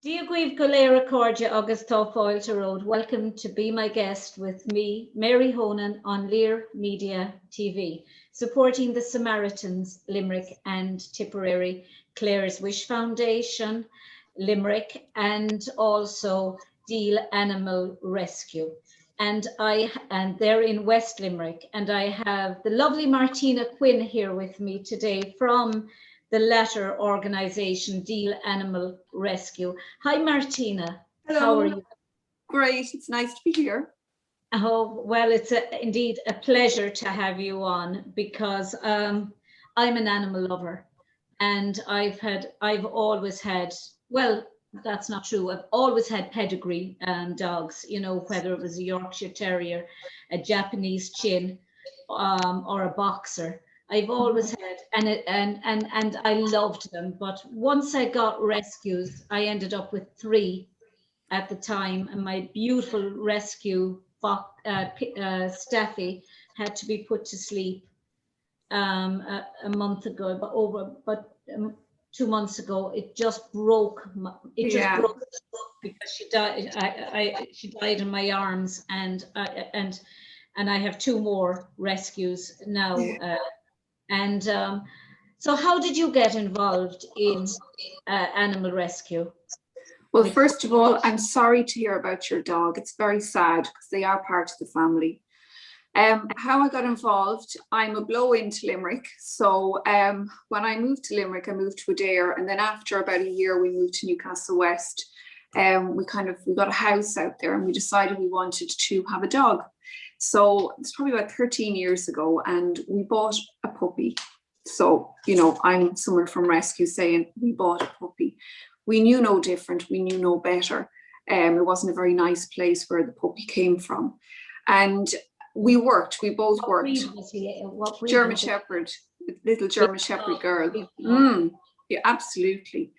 Díogweave go léir cóide agus tá fáilte road. Welcome to Be My Guest with me, Mary Honan, on Lear Media TV, supporting the Samaritans, Limerick and Tipperary, Clare's Wish Foundation, Limerick, and also Deel Animal Rescue. And they're in West Limerick. And I have the lovely Martina Quinn here with me today from the latter organisation, Deel Animal Rescue. Hi, Martina. Hello. How are you? Great. It's nice to be here. Oh, well, it's indeed a pleasure to have you on because I'm an animal lover, and I've always had, well, that's not true. I've always had pedigree dogs, whether it was a Yorkshire Terrier, a Japanese Chin, or a boxer. I've always had, and I loved them. But once I got rescues, I ended up with 3 at the time, and my beautiful rescue Steffi had to be put to sleep a month ago, but 2 months ago. It just broke. Broke because she died. She died in my arms, and I have 2 more rescues now. So how did you get involved in animal rescue? Well, first of all, I'm sorry to hear about your dog. It's very sad because they are part of the family. How I got involved, I'm a blow into Limerick. So when I moved to Limerick, I moved to Adair, and then after about a year, we moved to Newcastle West. We got a house out there, and we decided we wanted to have a dog. So it's probably about 13 years ago, and we bought a puppy. So, I'm someone from rescue saying we bought a puppy. We knew no different. We knew no better. It wasn't a very nice place where the puppy came from. And we both worked. What breed German was it? Shepherd, little German Shepherd girl. Yeah, absolutely.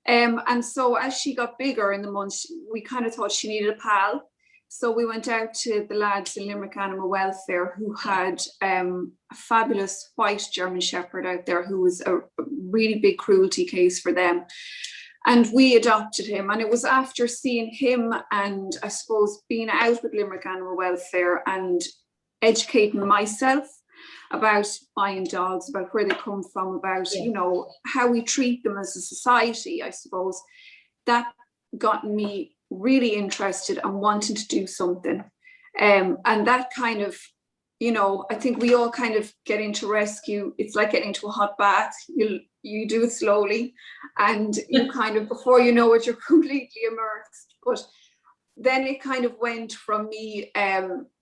And so as she got bigger in the months, we kind of thought she needed a pal. So we went out to the lads in Limerick Animal Welfare who had a fabulous white German Shepherd out there who was a really big cruelty case for them. And we adopted him. And it was after seeing him and I suppose being out with Limerick Animal Welfare and educating myself about buying dogs, about where they come from, about, how we treat them as a society, I suppose, that got me really interested and wanting to do something. And that kind of, I think we all kind of get into rescue. It's like getting into a hot bath. You do it slowly, and you kind of, before you know it, you're completely immersed. But then it kind of went from me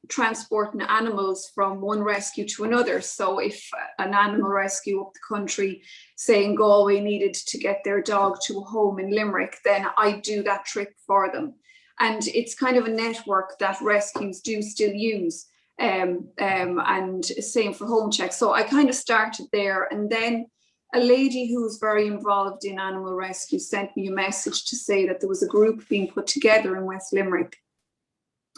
transporting animals from one rescue to another. So if an animal rescue up the country, say in Galway, needed to get their dog to a home in Limerick, then I do that trip for them. And it's kind of a network that rescues do still use. And same for home checks. So I kind of started there, and then a lady who was very involved in animal rescue sent me a message to say that there was a group being put together in West Limerick.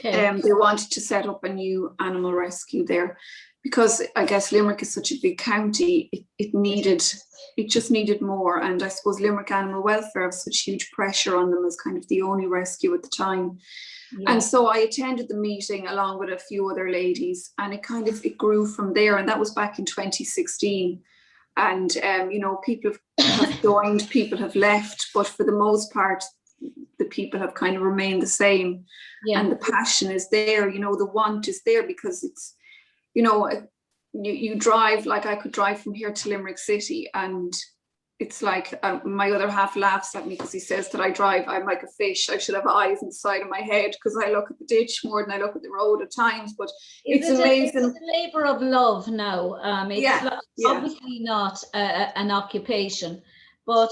They wanted to set up a new animal rescue there because I guess Limerick is such a big county. It just needed more. And I suppose Limerick Animal Welfare have such huge pressure on them as kind of the only rescue at the time. Yeah. And so I attended the meeting along with a few other ladies, and it grew from there. And that was back in 2016. And, people have joined, people have left, but for the most part, the people have kind of remained the same. Yeah. And the passion is there, the want is there because it's, you drive, like I could drive from here to Limerick City, and it's like my other half laughs at me because he says that I'm like a fish. I should have eyes inside of my head because I look at the ditch more than I look at the road at times. But it's amazing. It's a labour of love now. Obviously not an occupation, but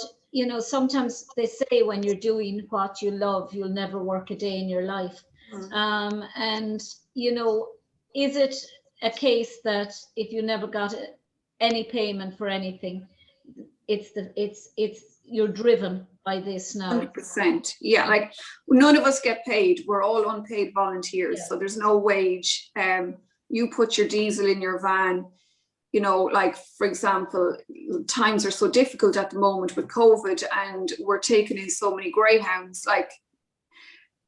sometimes they say when you're doing what you love, you'll never work a day in your life. And is it a case that if you never got any payment for anything, you're driven by this now? 100%. Yeah, like none of us get paid. We're all unpaid volunteers, so there's no wage. You put your diesel in your van. you know, like, for example, times are so difficult at the moment with COVID, and we're taking in so many greyhounds. Like,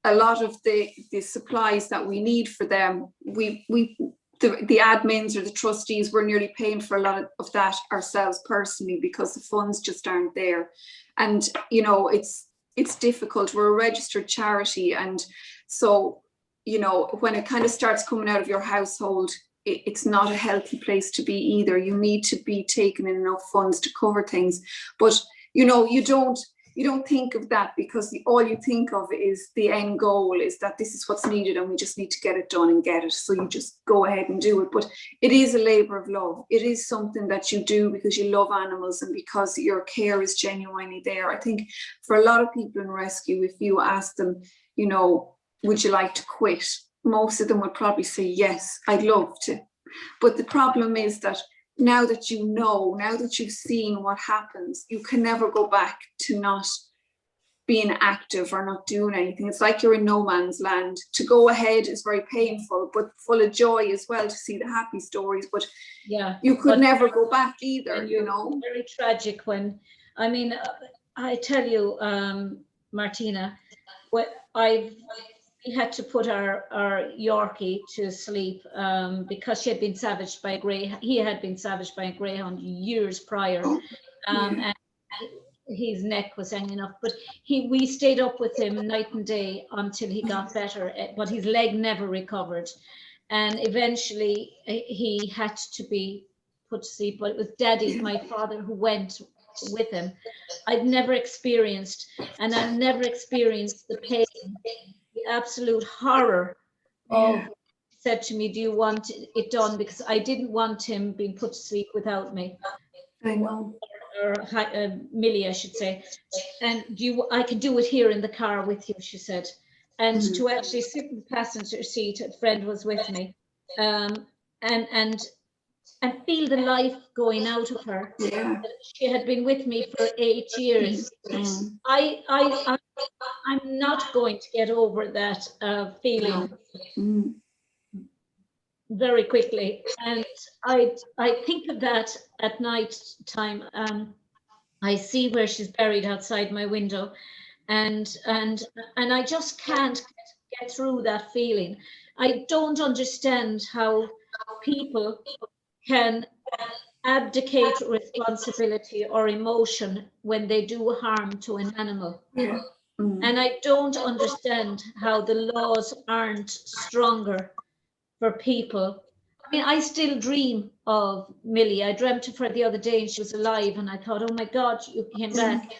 a lot of the supplies that we need for them, the admins or the trustees, we're nearly paying for a lot of that ourselves personally, because the funds just aren't there. And, you know, it's difficult. We're a registered charity, and so, you know, when it kind of starts coming out of your household, it's not a healthy place to be either. You need to be taking in enough funds to cover things. But, you know, you don't think of that, because all you think of is the end goal is that this is what's needed and we just need to get it done and get it. So you just go ahead and do it. But it is a labor of love. It is something that you do because you love animals and because your care is genuinely there. I think for a lot of people in rescue, if you ask them, you know, would you like to quit? Most of them would probably say, yes, I'd love to. But the problem is that now that you know, now that you've seen what happens, you can never go back to not being active or not doing anything. It's like you're in no man's land. To go ahead is very painful, but full of joy as well, to see the happy stories. But yeah, you could never go back either, you know. Very tragic when, I mean, I tell you, Martina, we had to put our Yorkie to sleep because he had been savaged by a greyhound years prior, and his neck was hanging up. But we stayed up with him night and day until he got better, but his leg never recovered, and eventually he had to be put to sleep. But it was Daddy, my father, who went with him. I've never experienced the pain, the absolute horror of, said to me, do you want it done? Because I didn't want him being put to sleep without me. I know. Or Millie, I should say. And I can do it here in the car with you, she said. And to actually sit in the passenger seat, a friend was with me, and feel the life going out of her. Yeah. She had been with me for 8 years. I'm not going to get over that feeling very quickly. And I think of that at night time. I see where she's buried outside my window, and I just can't get through that feeling. I don't understand how people can abdicate responsibility or emotion when they do harm to an animal. Yeah. And I don't understand how the laws aren't stronger for people. I mean, I still dream of Millie. I dreamt of her the other day and she was alive, and I thought, oh my God, you came back,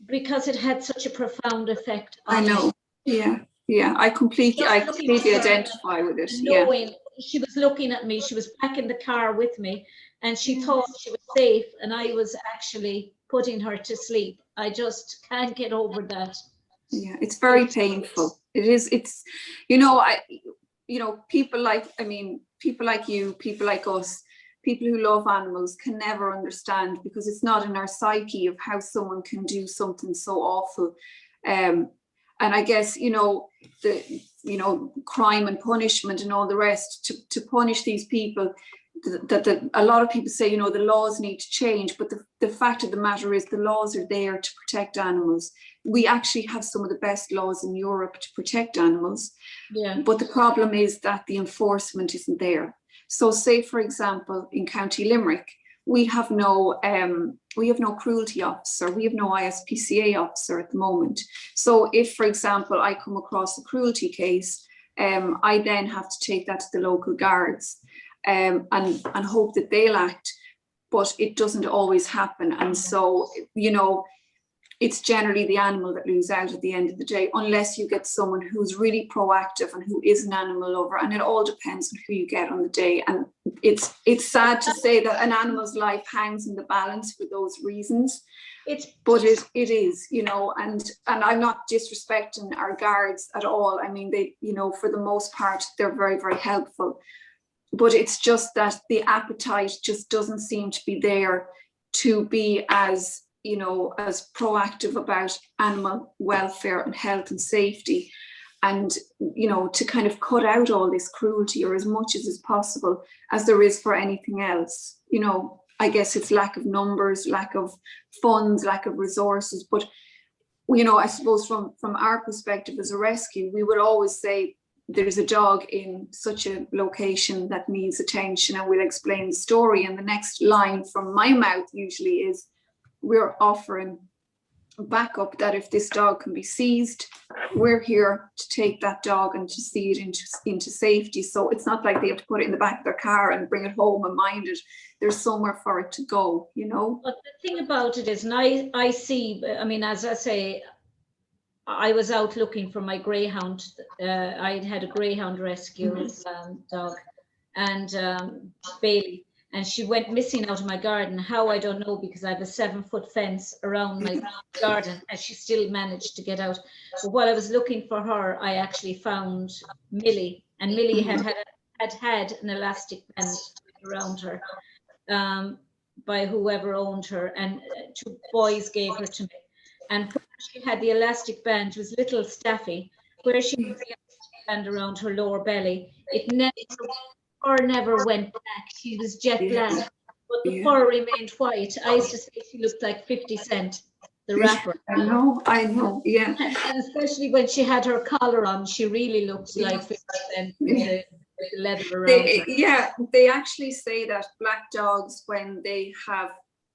because it had such a profound effect on me. I know. Yeah. I completely identify with it. Knowing she was looking at me, she was back in the car with me, and she thought she was safe, and I was actually putting her to sleep. I just can't get over that. Yeah, it's very painful. It is. It's, you know, people like you, people like us, people who love animals can never understand, because it's not in our psyche of how someone can do something so awful. And I guess, crime and punishment and all the rest to punish these people, that a lot of people say, the laws need to change, but the fact of the matter is the laws are there to protect animals. We actually have some of the best laws in Europe to protect animals. Yeah. But the problem is that the enforcement isn't there. So say, for example, in County Limerick, we have no cruelty officer, we have no ISPCA officer at the moment. So if, for example, I come across a cruelty case, I then have to take that to the local guards. And hope that they'll act, but it doesn't always happen. And so, it's generally the animal that loses out at the end of the day, unless you get someone who's really proactive and who is an animal lover. And it all depends on who you get on the day. And it's sad to say that an animal's life hangs in the balance for those reasons. But it is, and I'm not disrespecting our guards at all. I mean, they, for the most part, they're very, very helpful. But it's just that the appetite just doesn't seem to be there to be as proactive about animal welfare and health and safety, and, to kind of cut out all this cruelty, or as much as is possible, as there is for anything else. you know, I guess it's lack of numbers, lack of funds, lack of resources. But, you know, I suppose from our perspective as a rescue, we would always say there's a dog in such a location that needs attention, and we'll explain the story. And the next line from my mouth usually is, we're offering backup, that if this dog can be seized, we're here to take that dog and to see it into safety. So it's not like they have to put it in the back of their car and bring it home and mind it. There's somewhere for it to go, you know. But the thing about it is, and I see, I mean, as I say, I was out looking for my greyhound. I had a greyhound rescue dog, and Bailey, and she went missing out of my garden. How, I don't know, because I have a 7-foot fence around my garden, and she still managed to get out. But while I was looking for her, I actually found Millie, and Millie had an elastic band around her by whoever owned her, and 2 boys gave her to me. And where she had the elastic band was little Staffy. Where she had the elastic band around her lower belly, it never went black. She was jet black, but the fur remained white. I used to say she looked like 50 Cent, the rapper. I know, yeah. And especially when she had her collar on, she really looked like 50 Cent with the leather around her. They actually say that black dogs, when they have,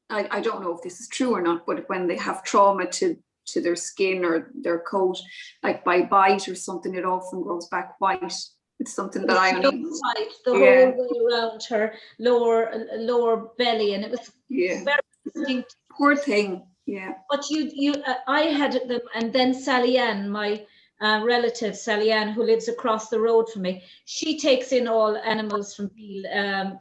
I don't know if this is true or not, but when they have trauma to their skin or their coat, like by bite or something, it often grows back white. It's something that I only white the whole way around her lower belly, and it was very distinct. Poor thing. Yeah. But I had them, and then Sally Ann, my relative Sally Ann, who lives across the road from me, she takes in all animals from Deel,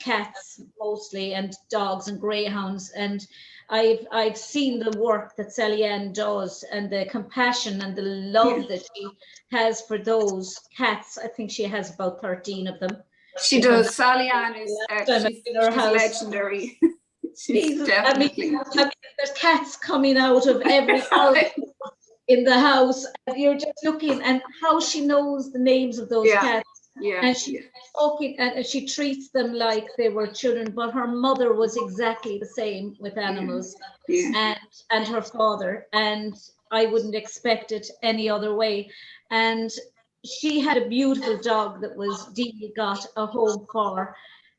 cats mostly, and dogs and greyhounds. And I've seen the work that Sally Ann does, and the compassion and the love that she has for those cats. I think she has about 13 of them. She does. Sally Ann is she's legendary. She's definitely. I mean, there's cats coming out of every house in the house, and you're just looking, and how she knows the names of those cats. And she's talking, and she treats them like they were children. But her mother was exactly the same with animals, and her father, and I wouldn't expect it any other way. And she had a beautiful dog that was Dee got a home for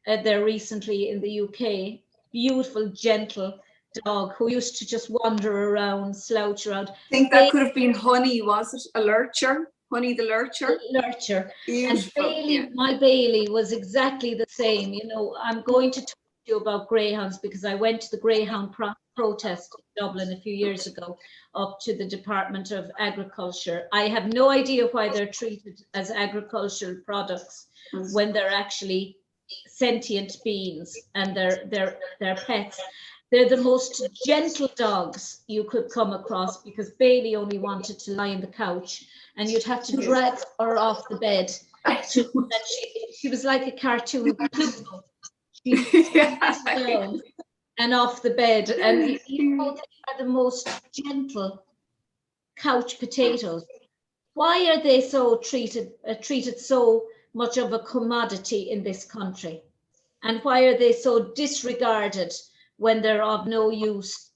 there recently in the UK. Beautiful, gentle dog who used to just wander around, slouch around. I think that could have been Honey, was it? A lurcher? Honey the lurcher? Lurcher. Beautiful. And Bailey, my Bailey was exactly the same. You know, I'm going to talk to you about greyhounds because I went to the greyhound protest in Dublin a few years ago, up to the Department of Agriculture. I have no idea why they're treated as agricultural products when they're actually sentient beings, and they're pets. They're the most gentle dogs you could come across, because Bailey only wanted to lie on the couch, and you'd have to drag her off the bed. She was like a cartoon. She down and off the bed, and you know, they are the most gentle couch potatoes. Why are they so treated so much of a commodity in this country, and why are they so disregarded when they're of no use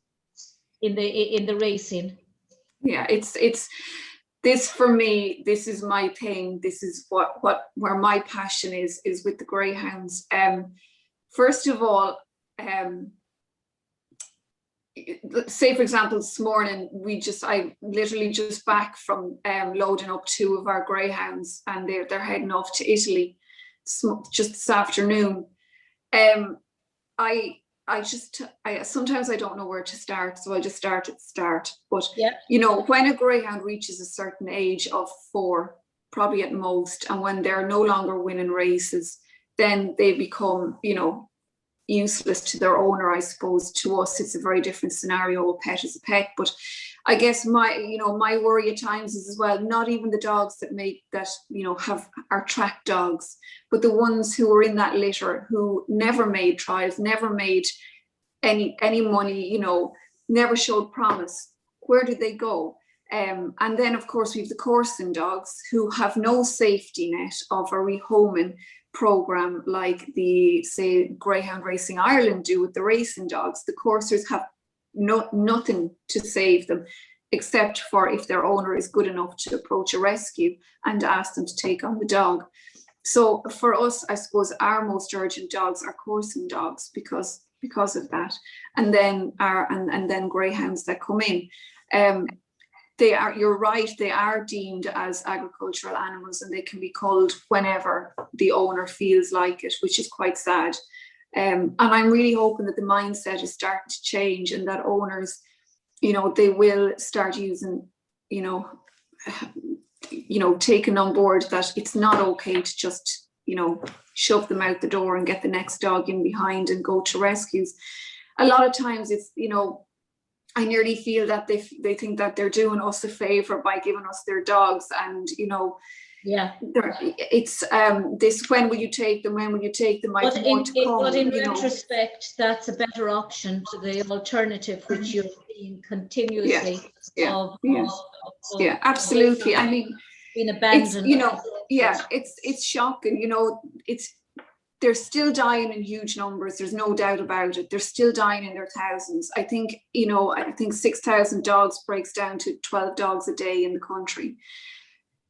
in the racing? Yeah, it's this, for me, this is my thing. This is where my passion is with the greyhounds. First of all, say for example, this morning I literally just back from loading up 2 of our greyhounds, and they're heading off to Italy just this afternoon. Sometimes I don't know where to start, so I just start at the start. But you know, when a greyhound reaches a certain age of 4, probably at most, and when they're no longer winning races, then they become, you know, useless to their owner. I suppose to us it's a very different scenario. A pet is a pet. But I guess my worry at times is as well, not even the dogs that are track dogs, but the ones who are in that litter, who never made trials, never made any money, you know, never showed promise. Where do they go? And then of course we have the coursing dogs who have no safety net of a rehoming. program like the, say, Greyhound Racing Ireland do with the racing dogs. The coursers have nothing to save them, except for if their owner is good enough to approach a rescue and ask them to take on the dog. So for us, I suppose our most urgent dogs are coursing dogs because of that, and then greyhounds that come in. You're right, they are deemed as agricultural animals, and they can be culled whenever the owner feels like it, which is quite sad. And I'm really hoping that the mindset is starting to change, and that owners, they will start using, taking on board that it's not okay to just, shove them out the door and get the next dog in behind and go to rescues. A lot of times it's, I nearly feel that they think that they're doing us a favor by giving us their dogs, and it's this, when will you take them, when will you take them? But in retrospect, that's a better option to the alternative, which you're seeing continuously. Absolutely. I mean, being abandoned. It's shocking. They're still dying in huge numbers. There's no doubt about it. They're still dying in their thousands. I think 6,000 dogs breaks down to 12 dogs a day in the country.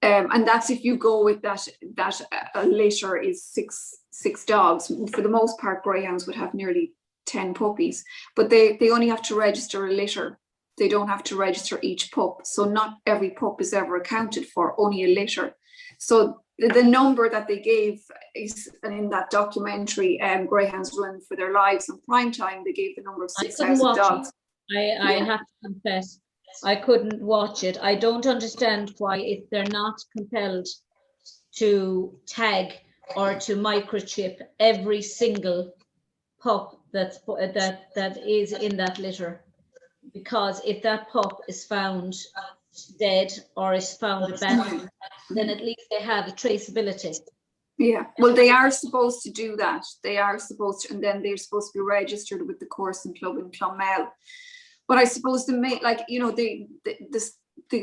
And that's if you go with that a litter is six dogs. For the most part, greyhounds would have nearly 10 puppies, but they only have to register a litter. They don't have to register each pup. So not every pup is ever accounted for, only a litter. So the number that they gave is, in that documentary, Greyhounds Run for Their Lives on prime time, they gave the number of 6,000 dogs. I have to confess, I couldn't watch it. I don't understand why, if they're not compelled to tag or to microchip every single pup that is in that litter. Because if that pup is found dead or is found abandoned, then at least they have a traceability. Yeah, well, they are supposed to do that. They are supposed to, and then they're supposed to be registered with the coursing club in Clonmel. But I suppose the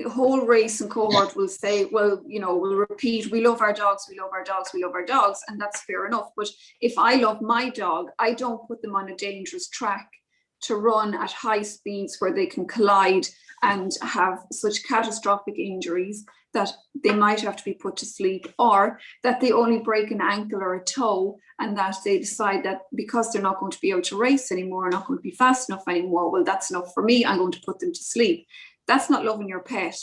whole racing cohort will say, well, we'll repeat, we love our dogs, we love our dogs, we love our dogs, and that's fair enough. But if I love my dog, I don't put them on a dangerous track to run at high speeds where they can collide and have such catastrophic injuries that they might have to be put to sleep, or that they only break an ankle or a toe, and that they decide that because they're not going to be able to race anymore, not going to be fast enough anymore, well, that's enough for me, I'm going to put them to sleep. That's not loving your pet.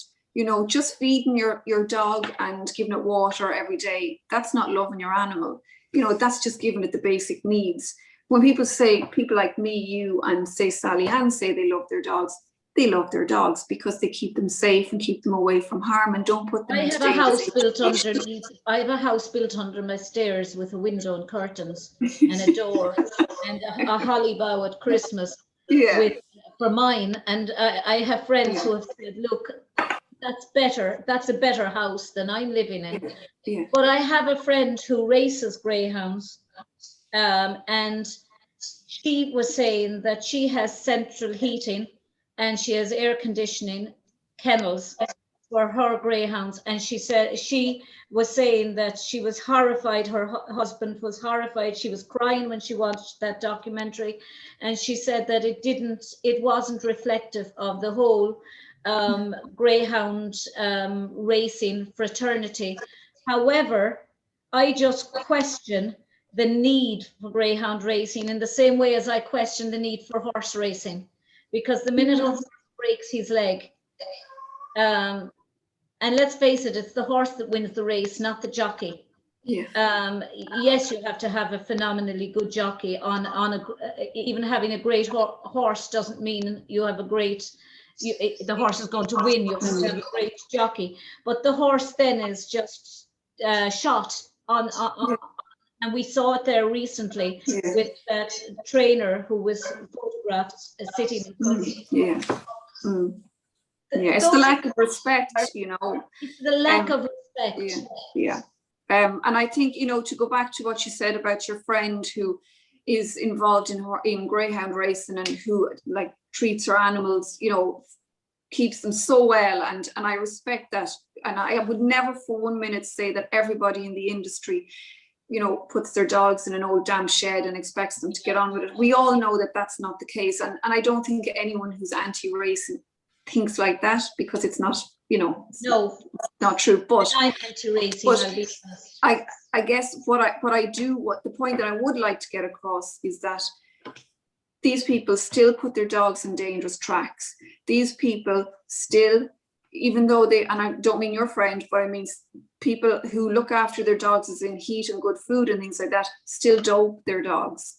Just feeding your dog and giving it water every day, that's not loving your animal. That's just giving it the basic needs. When people like me, you, and say Sally Ann say they love their dogs because they keep them safe and keep them away from harm and don't put them into danger. I have a house built under my stairs with a window and curtains and a door and a holly bough at Christmas for mine. And I have friends who have said, look, that's a better house than I'm living in. Yeah. But I have a friend who races greyhounds, and she was saying that she has central heating and she has air conditioning kennels for her greyhounds. And she said, she was saying that she was horrified. Her husband was horrified. She was crying when she watched that documentary. And she said that it wasn't reflective of the whole greyhound racing fraternity. However, I just question the need for greyhound racing in the same way as I question the need for horse racing, because the minute a horse breaks his leg, and let's face it, it's the horse that wins the race, not the jockey. Yeah. Yes, you have to have a phenomenally good jockey even having a great horse doesn't mean you have a great. The horse is going to win. You have to have a great jockey, but the horse then is just shot on. And we saw it there recently with that trainer who was photographed sitting in front of it's the lack of respect, It's the lack of respect. And I think, to go back to what you said about your friend who is involved in greyhound racing and who treats her animals, keeps them so well, and I respect that. And I would never for 1 minute say that everybody in the industry puts their dogs in an old damp shed and expects them to get on with it. We all know that that's not the case. And I don't think anyone who's anti-racing thinks like that, because it's not, it's not true. But I'm anti-racing. I guess the point that I would like to get across is that these people still put their dogs in dangerous tracks. These people still, even though and I don't mean your friend, but I mean people who look after their dogs as in heat and good food and things like that, still dope their dogs.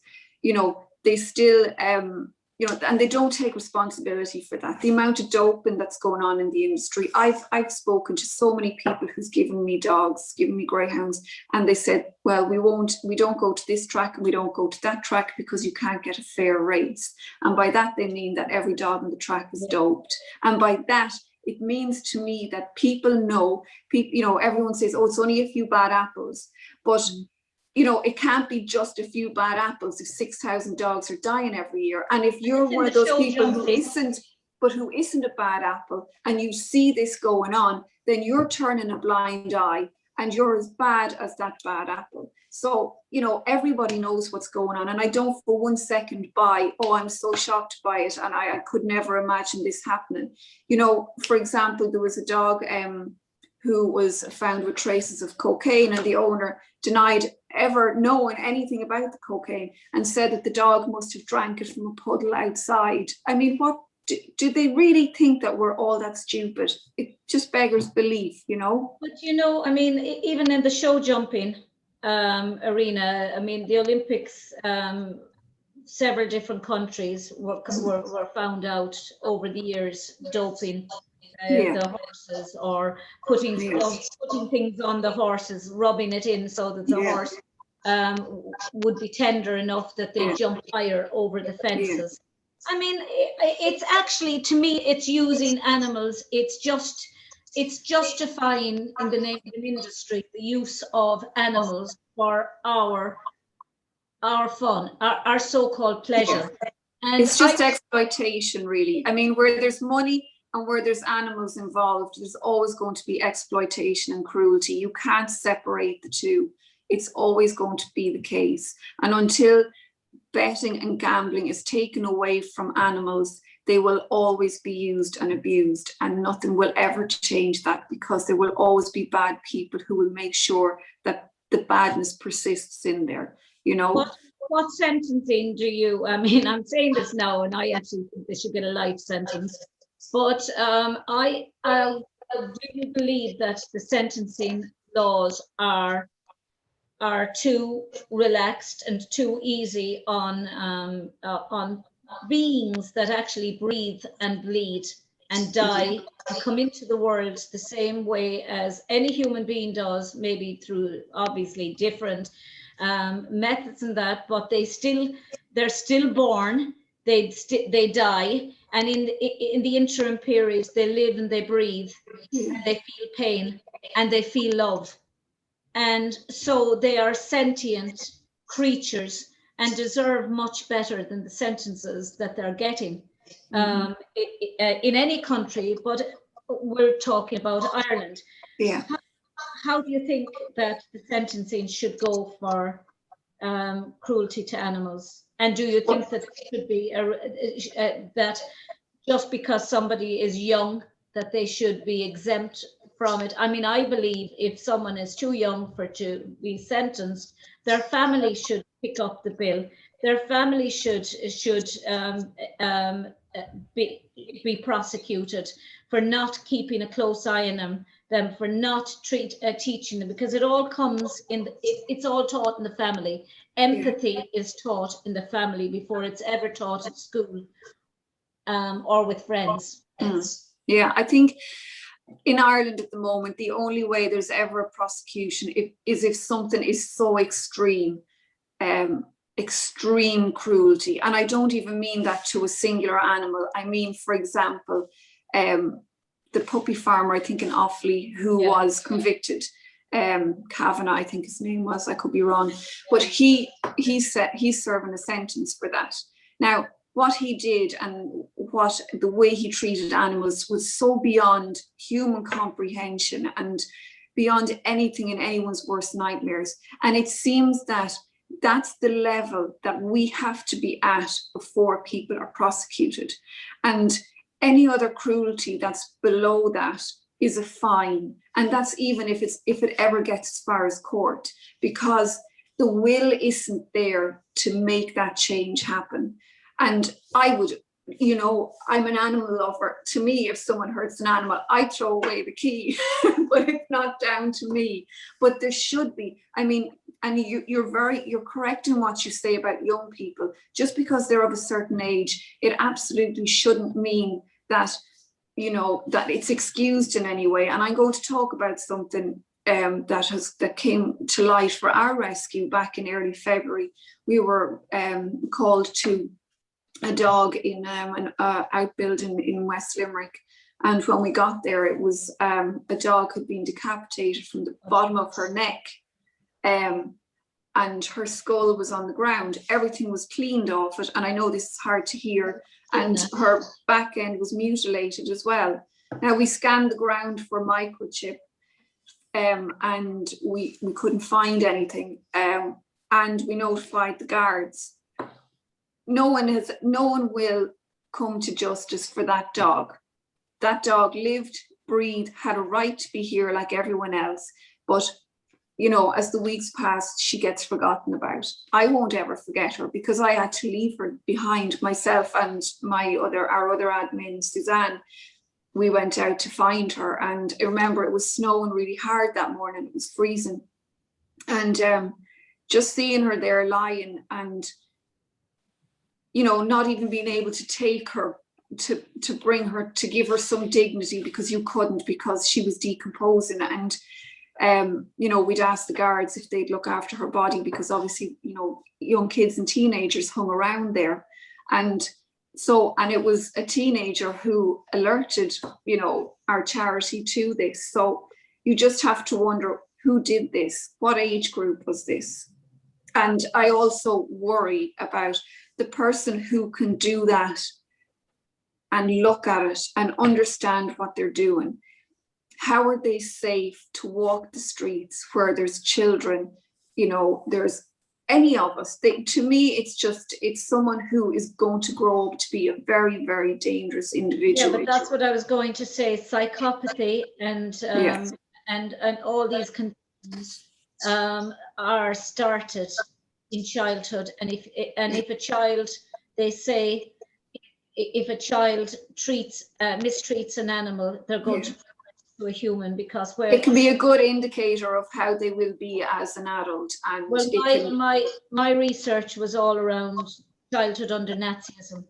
They still, and they don't take responsibility for that. The amount of doping that's going on in the industry. I've spoken to so many people who's given me dogs, given me greyhounds, and they said, well, we don't go to this track and we don't go to that track because you can't get a fair race. And by that, they mean that every dog on the track is doped. And by that, it means to me that people know, everyone says, oh, it's only a few bad apples. But it can't be just a few bad apples if 6,000 dogs are dying every year. And if you're one of those people who isn't a bad apple, and you see this going on, then you're turning a blind eye, and you're as bad as that bad apple. So, everybody knows what's going on. And I don't for one second buy, oh, I'm so shocked by it, and I could never imagine this happening. For example, there was a dog who was found with traces of cocaine, and the owner denied ever knowing anything about the cocaine and said that the dog must have drank it from a puddle outside. I mean, what do they really think that we're all that stupid? It just beggars belief, But I mean, even in the show jumping arena, I mean, the Olympics, several different countries were found out over the years doping the horses, or putting things on the horses, rubbing it in so that the horse would be tender enough that they jump higher over the fences. I mean, it's actually, to me, it's using animals. It's justifying, in the name of the industry, the use of animals for our fun, our so-called pleasure. And it's just exploitation, really. I mean, where there's money and where there's animals involved, there's always going to be exploitation and cruelty. You can't separate the two. It's always going to be the case. And until betting and gambling is taken away from animals, they will always be used and abused, and nothing will ever change that, because there will always be bad people who will make sure that the badness persists in there, What sentencing do you, I mean, I'm saying this now, and I actually think they should get a life sentence, but I do believe that the sentencing laws are too relaxed and too easy on beings that actually breathe and bleed and die and come into the world the same way as any human being does, maybe through obviously different methods and that, but they're still born, they die, and in the interim period they live and they breathe and they feel pain and they feel love, and so they are sentient creatures and deserve much better than the sentences that they're getting in any country, but we're talking about Ireland. How do you think that the sentencing should go for cruelty to animals? And do you think that it should be that just because somebody is young, that they should be exempt from it? I mean, I believe if someone is too young to be sentenced, their family should pick up the bill. Their family should be prosecuted for not keeping a close eye on them, for not teaching them, because it all comes in. It's all taught in the family. Empathy is taught in the family before it's ever taught at school or with friends. Yeah, I think in Ireland at the moment, the only way there's ever a prosecution is if something is so extreme cruelty. And I don't even mean that to a singular animal. I mean, for example, the puppy farmer, I think in Offaly, who was convicted, Kavanagh, I think his name was, I could be wrong, but he's serving a sentence for that. Now, what he did and the way he treated animals was so beyond human comprehension, and beyond anything in anyone's worst nightmares. And it seems that that's the level that we have to be at before people are prosecuted. And any other cruelty that's below that is a fine. And that's even if it ever gets as far as court, because the will isn't there to make that change happen. And I would, I'm an animal lover. To me, if someone hurts an animal, I throw away the key, but it's not down to me. But there should be, and you're correct in what you say about young people. Just because they're of a certain age, it absolutely shouldn't mean that, that it's excused in any way. And I'm going to talk about something that came to light for our rescue back in early February. We were called to a dog in an outbuilding in West Limerick. And when we got there, it was a dog had been decapitated from the bottom of her neck. And her skull was on the ground. Everything was cleaned off it. And I know this is hard to hear. And her back end was mutilated as well. Now, we scanned the ground for microchip, and we couldn't find anything. And we notified the guards. No one will come to justice for that dog. That dog lived, breathed, had a right to be here like everyone else. But as the weeks passed, she gets forgotten about. I won't ever forget her, because I had to leave her behind, myself and our other admin, Suzanne. We went out to find her, and I remember it was snowing really hard that morning. It was freezing, and just seeing her there lying, and not even being able to take her to bring her, to give her some dignity, because you couldn't, because she was decomposing. And we'd ask the guards if they'd look after her body, because obviously, young kids and teenagers hung around there. And it was a teenager who alerted, our charity to this. So you just have to wonder, who did this? What age group was this? And I also worry about the person who can do that and look at it and understand what they're doing. How are they safe to walk the streets where there's children? There's any of us. To me, it's someone who is going to grow up to be a very, very dangerous individual. Yeah, but that's what I was going to say. Psychopathy and Yes. and all these conditions are started in childhood. And if a child, they say, if a child mistreats an animal, they're going to a human, because it can be a good indicator of how they will be as an adult. And my research was all around childhood under Nazism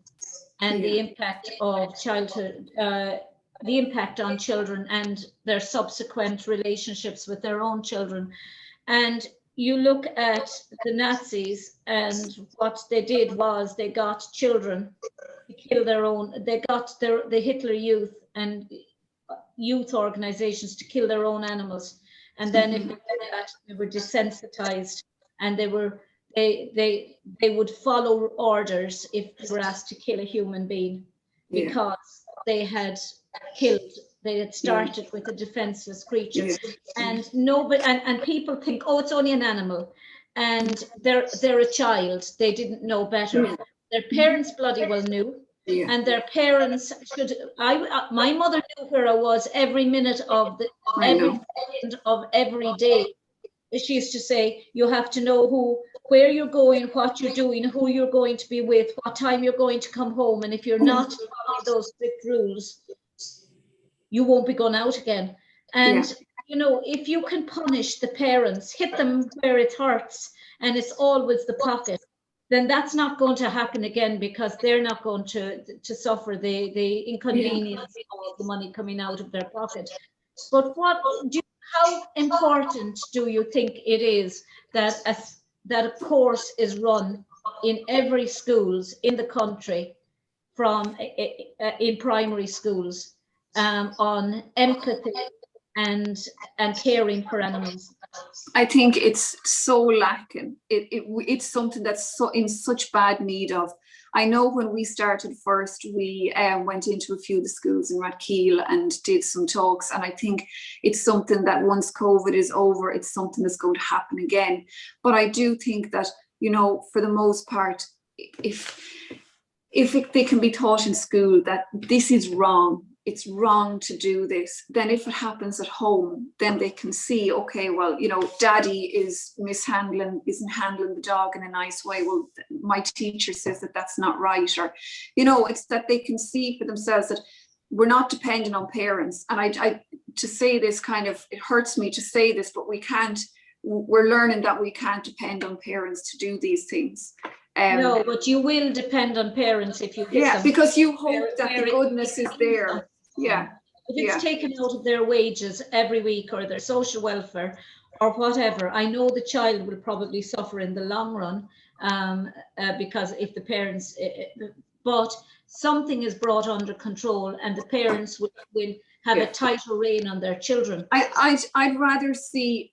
and the impact of childhood, the impact on children and their subsequent relationships with their own children. And you look at the Nazis, and what they did was they got children to kill their own. They got the Hitler Youth and youth organizations to kill their own animals, and then if they did that, they were desensitized, and they would follow orders if they were asked to kill a human being, because they had started with a defenseless creature. And and people think, oh, it's only an animal, and they're a child, they didn't know better. Their parents bloody well knew. And their parents my mother knew where I was every minute of every second of every day. She used to say, you have to know where you're going, what you're doing, who you're going to be with, what time you're going to come home. And if you're not following those strict rules, you won't be going out again. And if you can punish the parents, hit them where it hurts, and it's always the pocket, then that's not going to happen again, because they're not going to suffer the inconvenience of the money coming out of their pocket. But how important do you think it is that a course is run in every schools in the country, in primary schools, on empathy and caring for animals? I think it's so lacking. It's something that's so in such bad need of. I know when we started first, we went into a few of the schools in Rathkeale and did some talks. And I think it's something that once COVID is over, it's something that's going to happen again. But I do think that, you know, for the most part, if they can be taught in school that this is wrong, it's wrong to do this, then if it happens at home, then they can see, okay, well, you know, daddy isn't handling the dog in a nice way. Well, my teacher says that that's not right. Or, you know, it's that they can see for themselves that we're not dependent on parents. And I to say this kind of, it hurts me to say this, but we're learning that we can't depend on parents to do these things. No, but you will depend on parents if you get yeah, them. because you hope that the goodness is there. Yeah. If it's taken out of their wages every week or their social welfare or whatever, I know the child will probably suffer in the long run because if the parents, but something is brought under control and the parents will have a tighter rein on their children. I'd rather see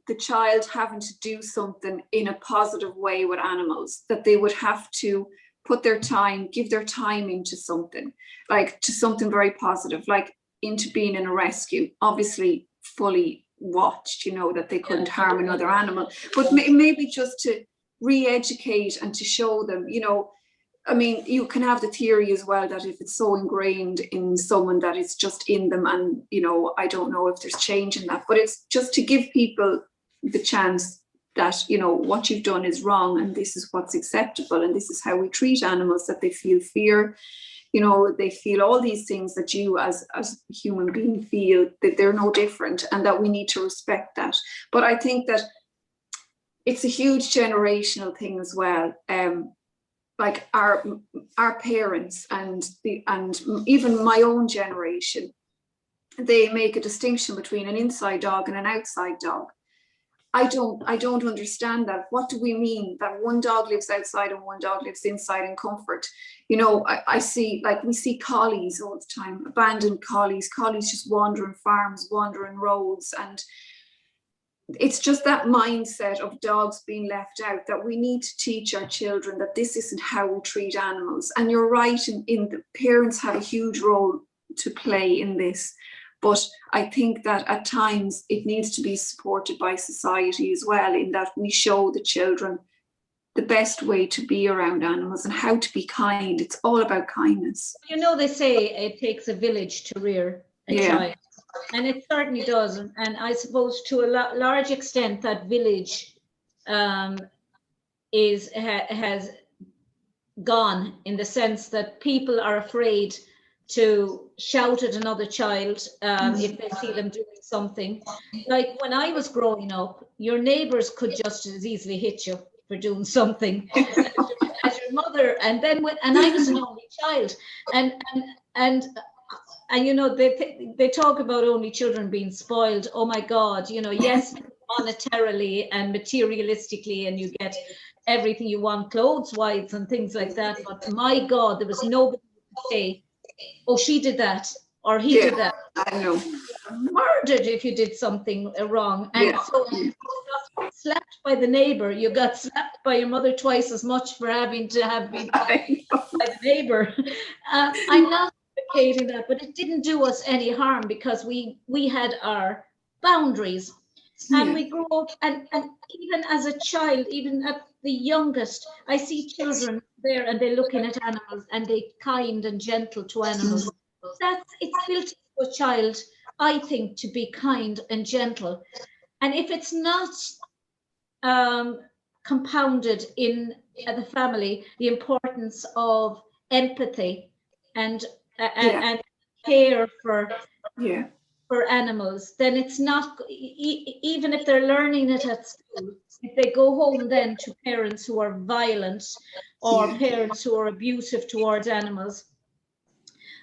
the child having to do something in a positive way with animals, that they would have to put their time, give their time into something, like to something very positive, like into being in a rescue, obviously fully watched, you know, that they couldn't harm another animal, but maybe just to re-educate and to show them, you know, I mean, you can have the theory as well that if it's so ingrained in someone that it's just in them, and, you know, I don't know if there's change in that, but it's just to give people the chance that, you know, what you've done is wrong and this is what's acceptable and this is how we treat animals, that they feel fear, you know, they feel all these things that you as a human being feel, that they're no different and that we need to respect that. But I think that it's a huge generational thing as well. Like our parents and even my own generation, they make a distinction between an inside dog and an outside dog. I don't understand that. What do we mean that one dog lives outside and one dog lives inside in comfort? You know, I see, like, we see collies all the time, abandoned collies just wandering farms, wandering roads, and it's just that mindset of dogs being left out, that we need to teach our children that this isn't how we treat animals. And you're right, in the parents have a huge role to play in this. But I think that at times it needs to be supported by society as well, in that we show the children the best way to be around animals and how to be kind. It's all about kindness. You know, they say it takes a village to rear a child. And it certainly does. And I suppose to a large extent that village has gone, in the sense that people are afraid to shout at another child if they see them doing something. Like when I was growing up, your neighbours could just as easily hit you for doing something as your mother. And then and I was an only child, and you know, they talk about only children being spoiled. Oh my God, you know, yes, monetarily and materialistically, and you get everything you want, clothes-wise and things like that. But my God, there was nobody who could say, oh, she did that or he did that. I know. Murdered if you did something wrong. And so you got slapped by the neighbor, you got slapped by your mother twice as much for having to have been by the neighbor. I'm not advocating that, but it didn't do us any harm because we had our boundaries. And we grew up, and even as a child, even at the youngest, I see children there and they're looking at animals and they're kind and gentle to animals. It's built into a child, I think, to be kind and gentle. And if it's not compounded in the family, the importance of empathy and care for animals, then it's not, even if they're learning it at school, if they go home then to parents who are violent or parents who are abusive towards animals,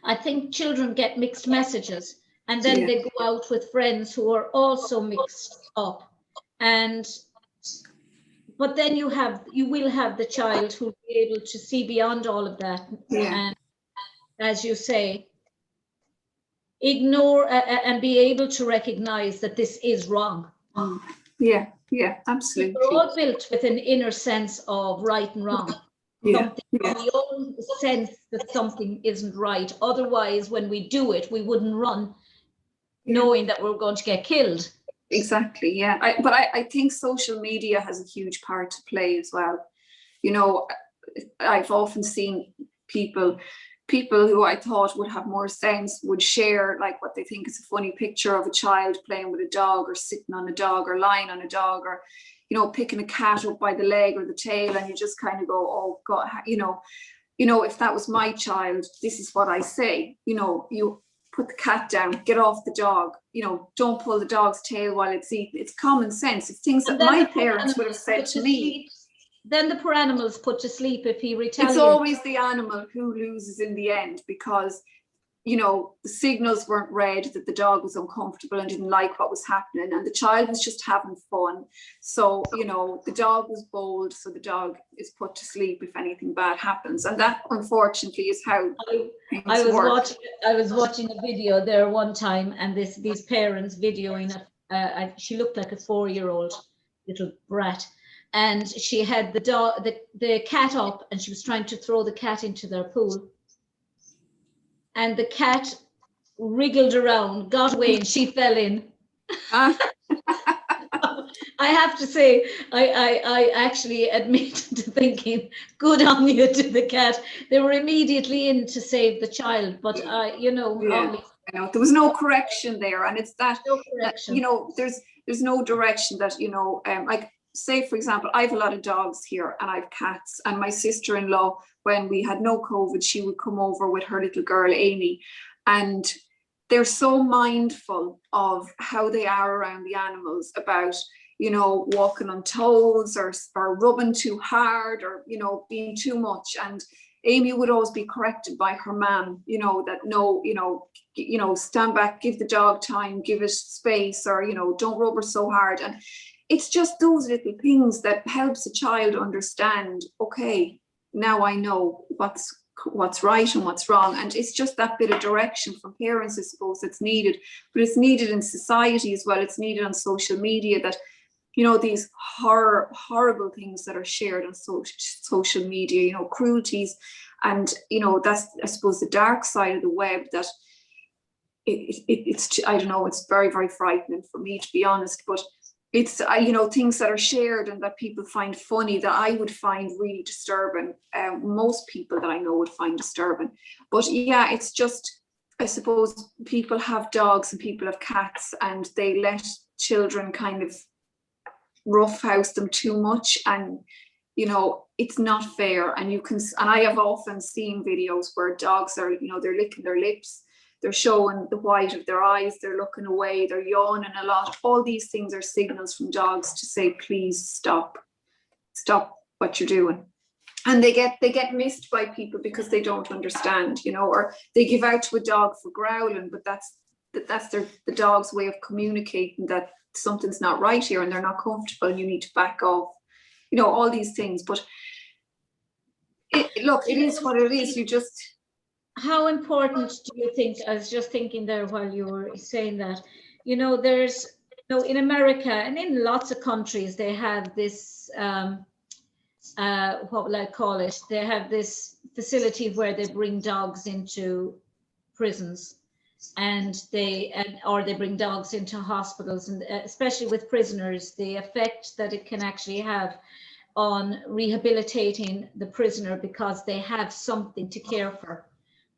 I think children get mixed messages, and then they go out with friends who are also mixed up. But then you will have the child who will be able to see beyond all of that, and, as you say, ignore and be able to recognize that this is wrong. Yeah, absolutely. We're all built with an inner sense of right and wrong. something, we all sense that something isn't right. Otherwise, when we do it, we wouldn't run knowing that we're going to get killed. Exactly, yeah. But I think social media has a huge part to play as well. You know, I've often seen people who I thought would have more sense would share like what they think is a funny picture of a child playing with a dog, or sitting on a dog, or lying on a dog, or, you know, picking a cat up by the leg or the tail, and you just kind of go, oh God, you know, if that was my child, this is what I say. You know, you put the cat down, get off the dog, you know, don't pull the dog's tail while it's eating. It's common sense. It's things that my parents would have said to me. Then the poor animal's put to sleep if he retaliates. It's always the animal who loses in the end, because, you know, the signals weren't read that the dog was uncomfortable and didn't like what was happening, and the child was just having fun. So, you know, the dog was bold, so the dog is put to sleep if anything bad happens. And that, unfortunately, is how I was watching a video there one time, and these parents videoing it. She looked like a 4-year-old little brat, and she had the cat up, and she was trying to throw the cat into their pool. And the cat wriggled around, got away, and she fell in. I have to say, I actually admit to thinking, good on you to the cat. They were immediately in to save the child, but you know, I know there was no correction there, and it's that, you know, there's no direction that, you know, like, say for example, I have a lot of dogs here and I have cats, and my sister-in-law, when we had no COVID, she would come over with her little girl Amy, and they're so mindful of how they are around the animals, about, you know, walking on toes, or rubbing too hard, or, you know, being too much. And Amy would always be corrected by her mum, you know, that no, you know, stand back, give the dog time, give it space, or, you know, don't rub her so hard. And it's just those little things that helps a child understand, okay, now I know what's right and what's wrong. And it's just that bit of direction from parents, I suppose, that's needed. But it's needed in society as well. It's needed on social media, that, you know, these horrible things that are shared on social media, you know, cruelties. And, you know, that's, I suppose, the dark side of the web, that it's I don't know, it's very, very frightening for me, to be honest. But it's, you know, things that are shared and that people find funny, that I would find really disturbing. Most people that I know would find disturbing. But yeah, it's just, I suppose, people have dogs and people have cats, and they let children kind of roughhouse them too much, and, you know, it's not fair. And I have often seen videos where dogs are, you know, they're licking their lips, they're showing the white of their eyes, they're looking away, they're yawning a lot. All these things are signals from dogs to say, please stop what you're doing. And they get missed by people because they don't understand, you know, or they give out to a dog for growling, but that's the dog's way of communicating that something's not right here and they're not comfortable and you need to back off, you know, all these things. But look, it is what it is. You just... How important do you think, I was just thinking there while you were saying that, you know, there's, you know, in America and in lots of countries, they have this, what will I call it? They have this facility where they bring dogs into prisons, or they bring dogs into hospitals, and especially with prisoners, the effect that it can actually have on rehabilitating the prisoner, because they have something to care for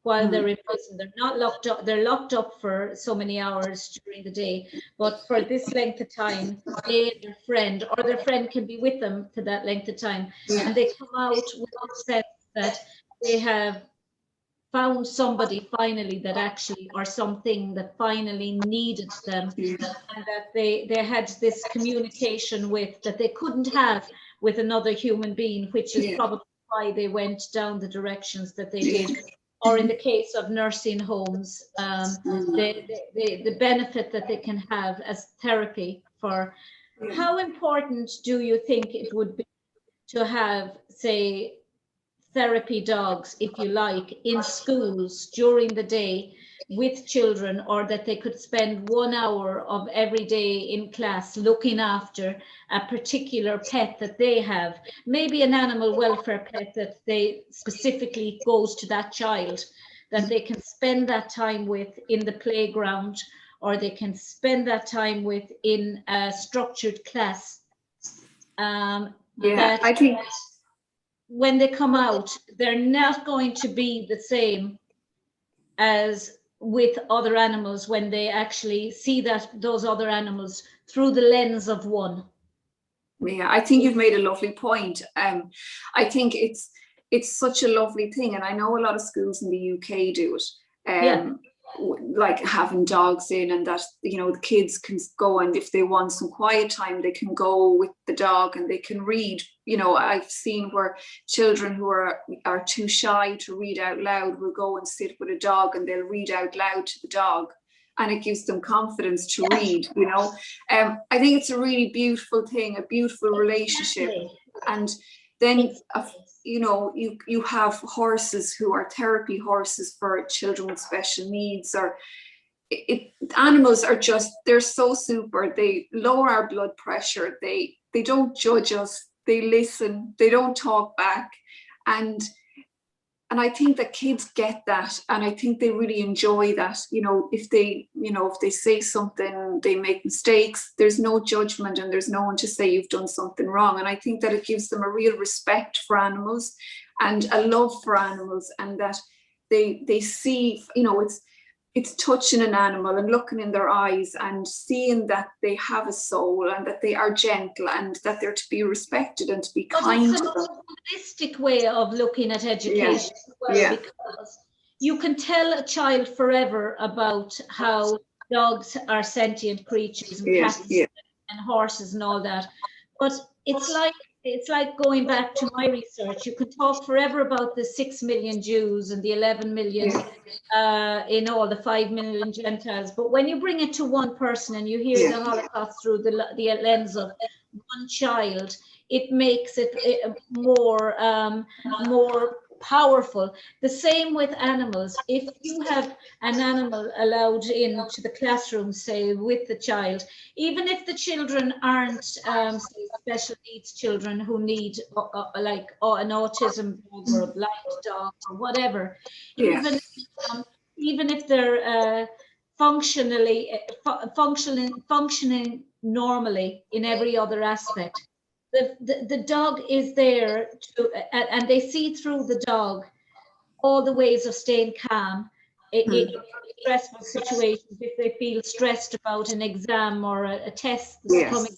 while they're in prison. They're not locked up, they're locked up for so many hours during the day, but for this length of time, they and their friend can be with them for that length of time. And they come out with a sense that they have found somebody finally that actually, or something that finally needed them, and that they had this communication with that they couldn't have with another human being, which is probably why they went down the directions that they did. Or in the case of nursing homes, the benefit that they can have as therapy for. How important do you think it would be to have, say, therapy dogs, if you like, in schools during the day with children, or that they could spend 1 hour of every day in class looking after a particular pet that they have, maybe an animal welfare pet that they specifically goes to that child, that they can spend that time with in the playground, or they can spend that time with in a structured class. I think when they come out, they're not going to be the same as with other animals when they actually see those other animals through the lens of one. Yeah, I think you've made a lovely point. I think it's such a lovely thing, and I know a lot of schools in the UK do it. Like having dogs in, and that, you know, the kids can go, and if they want some quiet time, they can go with the dog and they can read. You know, I've seen where children who are too shy to read out loud will go and sit with a dog and they'll read out loud to the dog, and it gives them confidence to read, you know. I think it's a really beautiful thing, a beautiful relationship. And then you know, you have horses who are therapy horses for children with special needs, or animals are just, they're so super. They lower our blood pressure. They don't judge us. They listen. They don't talk back. And I think that kids get that, and I think they really enjoy that. You know, if they say something, they make mistakes, there's no judgment and there's no one to say you've done something wrong. And I think that it gives them a real respect for animals and a love for animals, and that they see, you know, it's touching an animal and looking in their eyes and seeing that they have a soul and that they are gentle and that they're to be respected and to be kind to them. It's a holistic way of looking at education as well, because you can tell a child forever about how dogs are sentient creatures, and cats and horses and all that. But it's like going back to my research. You could talk forever about the 6 million Jews and the 11 million in all, the 5 million Gentiles. But when you bring it to one person and you hear the Holocaust through the lens of one child, it makes it more powerful. The same with animals. If you have an animal allowed into the classroom, say with the child, even if the children aren't say special needs children who need like an autism dog or a blind dog or whatever, even if they're functioning normally in every other aspect, the dog is there to, and they see through the dog all the ways of staying calm in stressful situations. If they feel stressed about an exam or a test that's coming,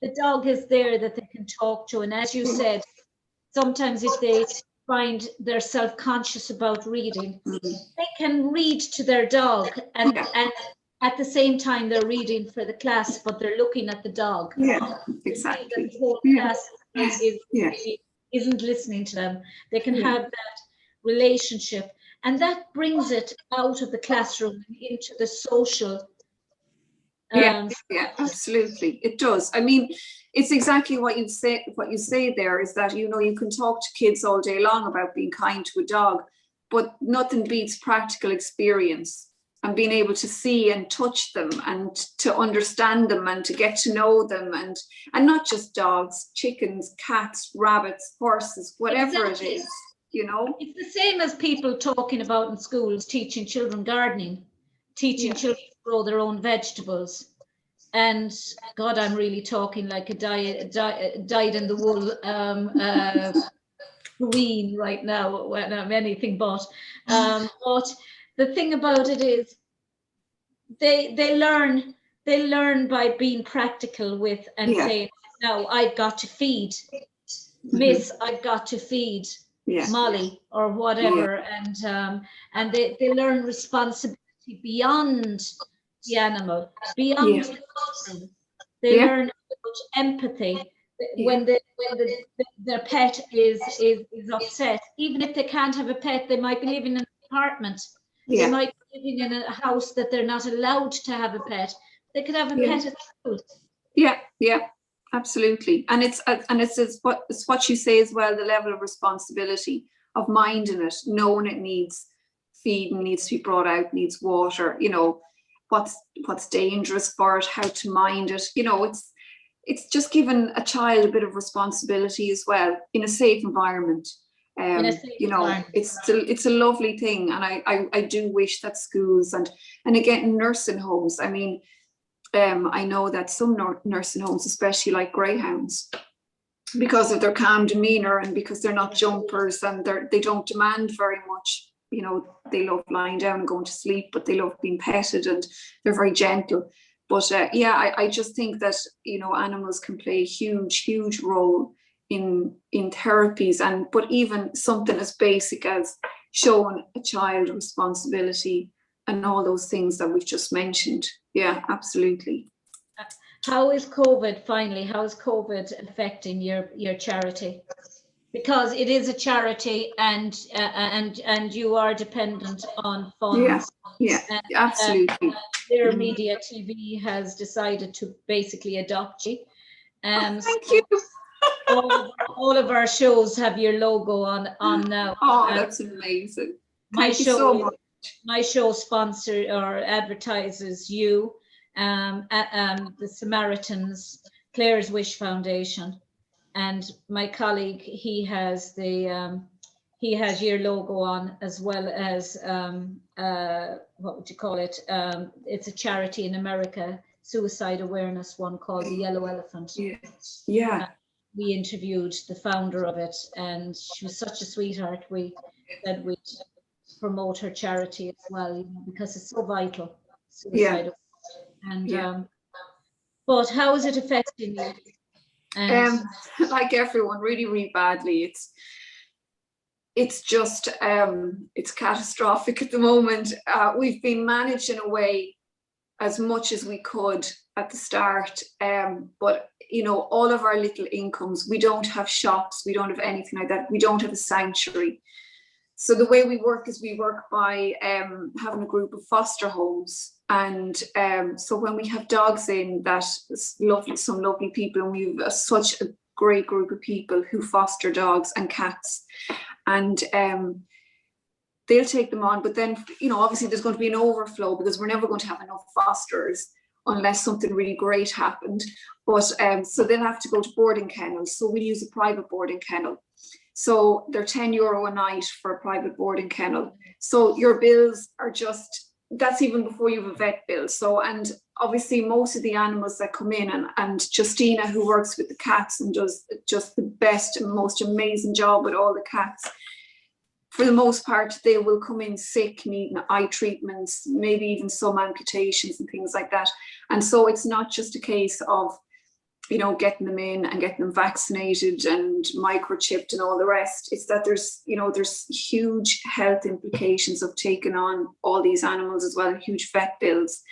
the dog is there that they can talk to. And as you said, sometimes if they find they're self-conscious about reading, they can read to their dog, and at the same time they're reading for the class, but they're looking at the dog. Exactly. The whole class isn't listening to them. They can have that relationship, and that brings it out of the classroom and into the social. Absolutely, it does. I mean, it's exactly what you say. What you say there is that, you know, you can talk to kids all day long about being kind to a dog, but nothing beats practical experience and being able to see and touch them and to understand them and to get to know them, and not just dogs, chickens, cats, rabbits, horses, whatever it is, you know. It's the same as people talking about in schools, teaching children gardening, teaching children to grow their own vegetables. And God, I'm really talking like a dyed-in-the-wool queen right now, when I'm anything but. But the thing about it is, they learn by being practical with and saying, "Now I've got to feed Miss, I've got to feed Molly," or whatever, and they learn responsibility beyond the animal, beyond the classroom. They learn about empathy when their pet is upset. Even if they can't have a pet, they might be living in an apartment. They might be living in a house that they're not allowed to have a pet. They could have a pet at school. Absolutely. And it's what you say as well, the level of responsibility. of minding it, knowing it needs feeding, needs to be brought out, needs water, you know, what's dangerous for it, how to mind it. You know, it's just giving a child a bit of responsibility as well in a safe environment. You know, it's a lovely thing, and I do wish that schools and again nursing homes. I mean, I know that some nursing homes, especially like greyhounds, because of their calm demeanor and because they're not jumpers and they don't demand very much. You know, they love lying down and going to sleep, but they love being petted and they're very gentle. But yeah, I just think that, you know, animals can play a huge role in therapies, but even something as basic as showing a child responsibility and all those things that we've just mentioned. Yeah, absolutely. How is COVID affecting your charity? Because it is a charity and you are dependent on funds. Yeah, absolutely. Their Media TV has decided to basically adopt you. Thank you. all of our shows have your logo on now. Oh, that's amazing. Thank you so much. My show sponsor or advertises you, the Samaritans, Clare's Wish Foundation, and my colleague, he has your logo on, as well as what would you call it? It's a charity in America, suicide awareness one, called the Yellow Elephant. Yeah. We interviewed the founder of it, and she was such a sweetheart. We said we'd promote her charity as well, you know, because it's so vital. Suicide and but how is it affecting you? Like everyone, really badly. It's just it's catastrophic at the moment. We've been managed in a way as much as we could at the start, but you know, all of our little incomes, we don't have shops, we don't have anything like that, we don't have a sanctuary. So the way we work is we work by having a group of foster homes, and so when we have dogs in, that some lovely people, and we've such a great group of people who foster dogs and cats, and they'll take them on. But then, you know, obviously there's going to be an overflow, because we're never going to have enough fosterers unless something really great happened. But so they'll have to go to boarding kennels. So we'll use a private boarding kennel. So they're €10 a night for a private boarding kennel. So your bills are just, that's even before you have a vet bill. So, and obviously most of the animals that come in, and Justina, who works with the cats and does just the best and most amazing job with all the cats, for the most part, they will come in sick, needing eye treatments, maybe even some amputations and things like that. And so it's not just a case of, you know, getting them in and getting them vaccinated and microchipped and all the rest. It's that there's, you know, there's huge health implications of taking on all these animals as well, and huge vet bills.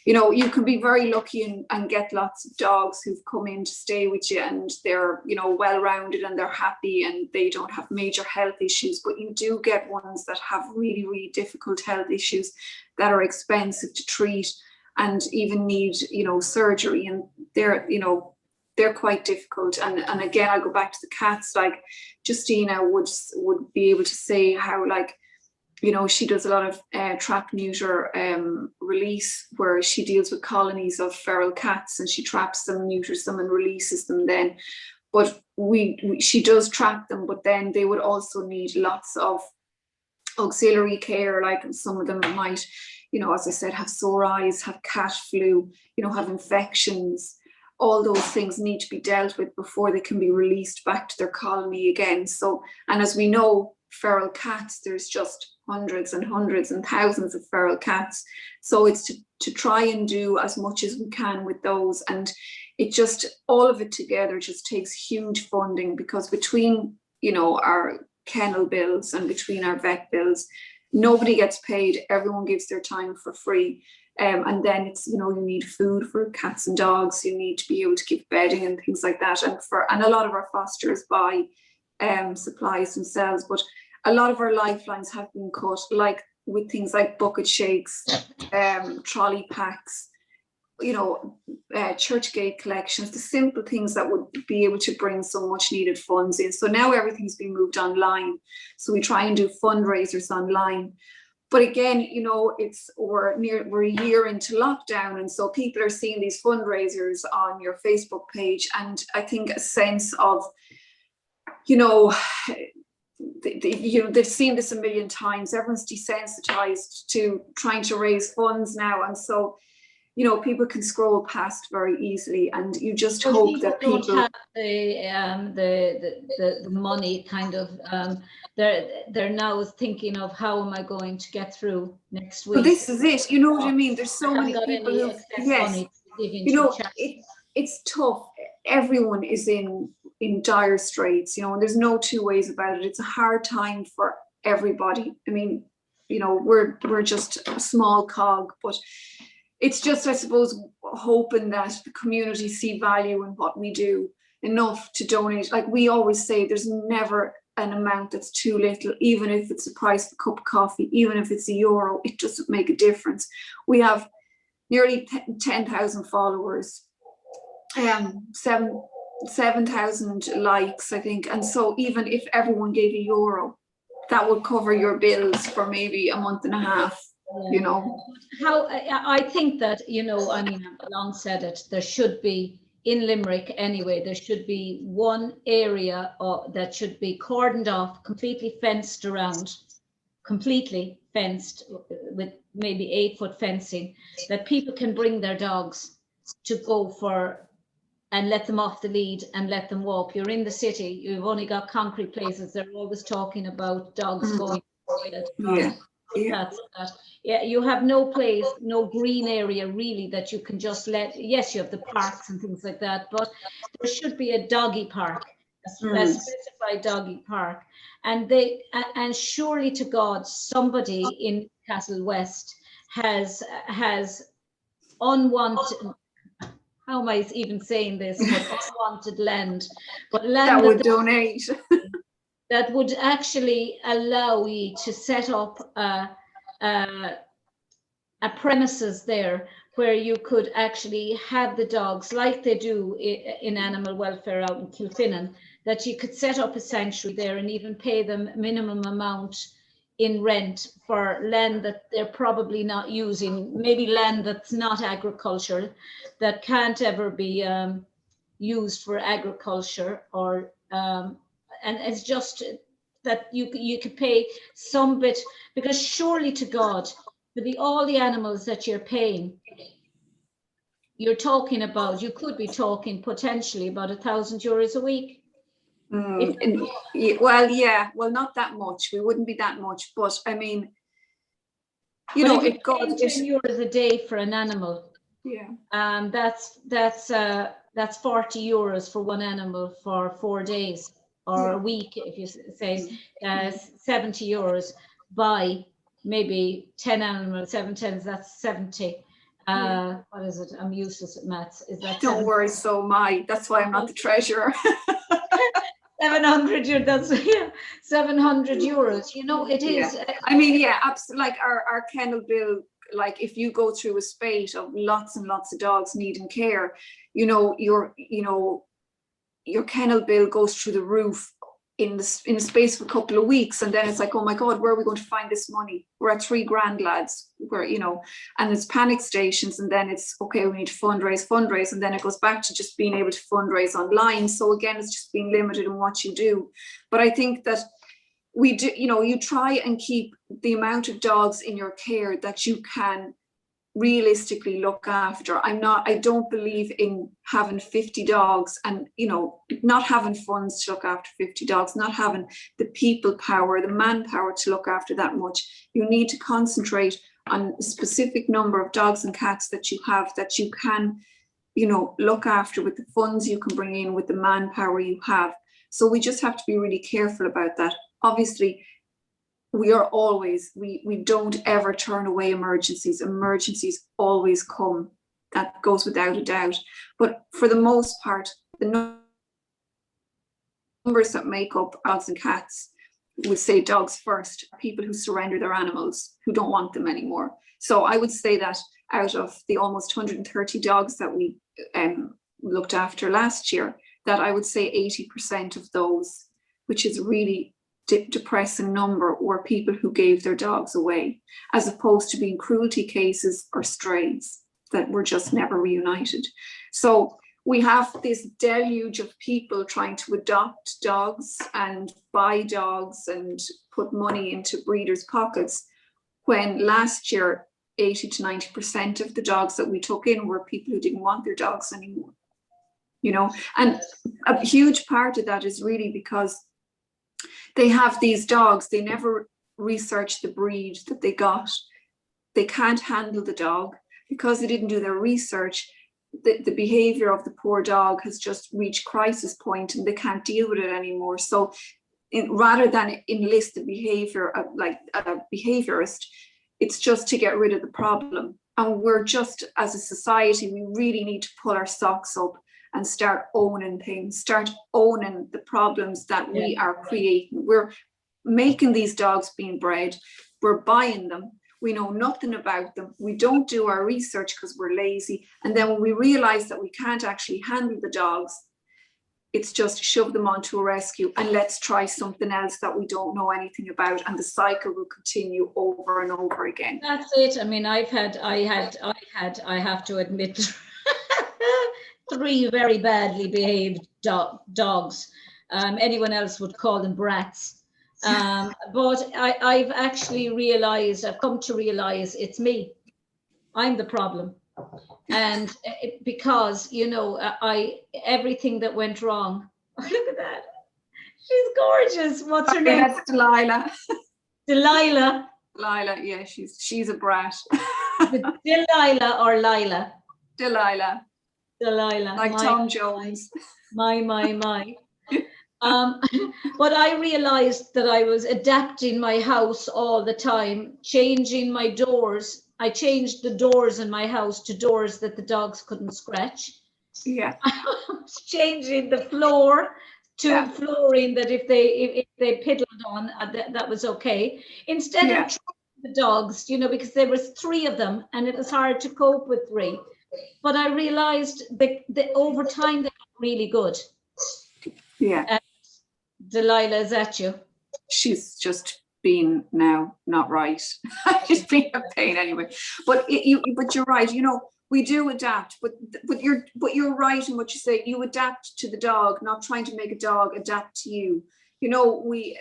You know, you can be very lucky and get lots of dogs who've come in to stay with you, and they're, you know, well-rounded and they're happy and they don't have major health issues. But you do get ones that have really difficult health issues that are expensive to treat and even need, you know, surgery, and they're, you know, they're quite difficult. And again, I'll go back to the cats. Like Justina would be able to say how, like, you know, she does a lot of trap, neuter, release, where she deals with colonies of feral cats, and she traps them, neuters them, and releases them then. But she does trap them, but then they would also need lots of auxiliary care. Like some of them might, you know, as I said, have sore eyes, have cat flu, you know, have infections. All those things need to be dealt with before they can be released back to their colony again. So, and as we know, feral cats, there's just hundreds and hundreds and thousands of feral cats. So it's to try and do as much as we can with those. And it just, all of it together just takes huge funding, because between, you know, our kennel bills and between our vet bills, nobody gets paid. Everyone gives their time for free. And then it's, you know, you need food for cats and dogs. You need to be able to give bedding and things like that. And a lot of our fosters buy supplies themselves. But a lot of our lifelines have been cut, like with things like bucket shakes, trolley packs. church gate collections, the simple things that would be able to bring so much needed funds in. So now everything's been moved online. So we try and do fundraisers online. But again, we're a year into lockdown, and so people are seeing these fundraisers on your Facebook page, and I think a sense of, they've seen this a million times. Everyone's desensitized to trying to raise funds now, and so people can scroll past very easily, and you just hope that people don't have the money kind of. They're now thinking of, how am I going to get through next week? But this is it. You know what I mean? There's so many people who, yes, it's tough. Everyone is in dire straits, and there's no two ways about it. It's a hard time for everybody. I mean, we're just a small cog, but it's just, I suppose, hoping that the community see value in what we do enough to donate. Like we always say, there's never an amount that's too little, even if it's the price of a cup of coffee, even if it's €1, it doesn't make a difference. We have nearly 10,000 followers, 7,000 likes, I think. And so even if everyone gave €1, that would cover your bills for maybe a month and a half. How I think that, I've long said it, there should be, in Limerick anyway, there should be one area that should be cordoned off, completely fenced around, completely fenced with maybe 8-foot fencing, that people can bring their dogs to go for, and let them off the lead and let them walk. You're in the city, you've only got concrete places. They're always talking about dogs going to the toilet. That's that. Yeah, you have no place, no green area really that you can just let. Yes, you have the parks and things like that, but there should be a doggy park, a specified doggy park, and surely to God, somebody in Castle West has unwanted. How am I even saying this? But unwanted land, but land that would donate. That would actually allow you to set up a premises there where you could actually have the dogs, like they do in animal welfare out in Kilfinnan, that you could set up a sanctuary there and even pay them minimum amount in rent for land that they're probably not using, maybe land that's not agricultural, that can't ever be used for agriculture, or and it's just that you could pay some bit, because surely to God, for all the animals that you're paying, you could be talking potentially about €1,000 a week. Well, not that much. We wouldn't be that much, but I mean, it goes €10 a day for an animal. Yeah. That's €40 for one animal for 4 days or a week. If you say €70 by maybe 10 animals, 7 tens, that's 70. What is it? I'm useless at maths. Is that? Don't worry, so am I. That's why I'm not the treasurer. 700. That's €700. It is. I mean, absolutely. Like our kennel bill. Like if you go through a spate of lots and lots of dogs needing care, your kennel bill goes through the roof in the space of a couple of weeks, and then it's like, oh my God, where are we going to find this money? We're at 3 grand, lads. And it's panic stations, and then it's okay, we need to fundraise, and then it goes back to just being able to fundraise online. So again, it's just being limited in what you do. But I think that we do, you try and keep the amount of dogs in your care that you can realistically look after. I don't believe in having 50 dogs and, not having funds to look after 50 dogs, not having the people power, the manpower to look after that much. You need to concentrate on a specific number of dogs and cats that you have, that you can, look after with the funds you can bring in, with the manpower you have. So we just have to be really careful about that. Obviously, we don't ever turn away emergencies. Emergencies always come. That goes without a doubt. But for the most part, the numbers that make up dogs and cats would say dogs first, people who surrender their animals, who don't want them anymore. So I would say that out of the almost 130 dogs that we looked after last year, that I would say 80% of those, which is really depressing number, were people who gave their dogs away, as opposed to being cruelty cases or strays that were just never reunited. So we have this deluge of people trying to adopt dogs and buy dogs and put money into breeders' pockets, when last year 80 to 90% of the dogs that we took in were people who didn't want their dogs anymore. You know, and a huge part of that is really because they have these dogs, they never researched the breed that they got. They can't handle the dog because they didn't do their research. The behavior of the poor dog has just reached crisis point and they can't deal with it anymore. So rather than enlist the behavior of like a behaviorist, it's just to get rid of the problem. And we're just, as a society, we really need to pull our socks up and start owning things, start owning the problems that we are creating. We're making these dogs being bred, we're buying them, we know nothing about them, we don't do our research because we're lazy, and then when we realize that we can't actually handle the dogs, it's just shove them onto a rescue and let's try something else that we don't know anything about, and the cycle will continue over and over again. That's it. I mean, I have to admit, 3 very badly behaved dogs. Anyone else would call them brats. But I've actually realized, I've come to realize it's me. I'm the problem. And because, you know, everything that went wrong, look at that. She's gorgeous. What's her name? That's Delilah. Delilah. Delilah, yeah, she's a brat. Delilah or Lila? Delilah. Delilah. Like Tom Jones. My. But I realized that I was adapting my house all the time, changing my doors. I changed the doors in my house to doors that the dogs couldn't scratch. Yeah. I was changing the floor to flooring that if they piddled on, that was okay. Instead of trying the dogs, you know, because there was 3 of them and it was hard to cope with 3. But I realized that over time they got really good. Yeah. Delilah, is that you? She's just been now not right. She's been a pain anyway. But you're right. You know, we do adapt. But you're right in what you say. You adapt to the dog, not trying to make a dog adapt to you. You know, we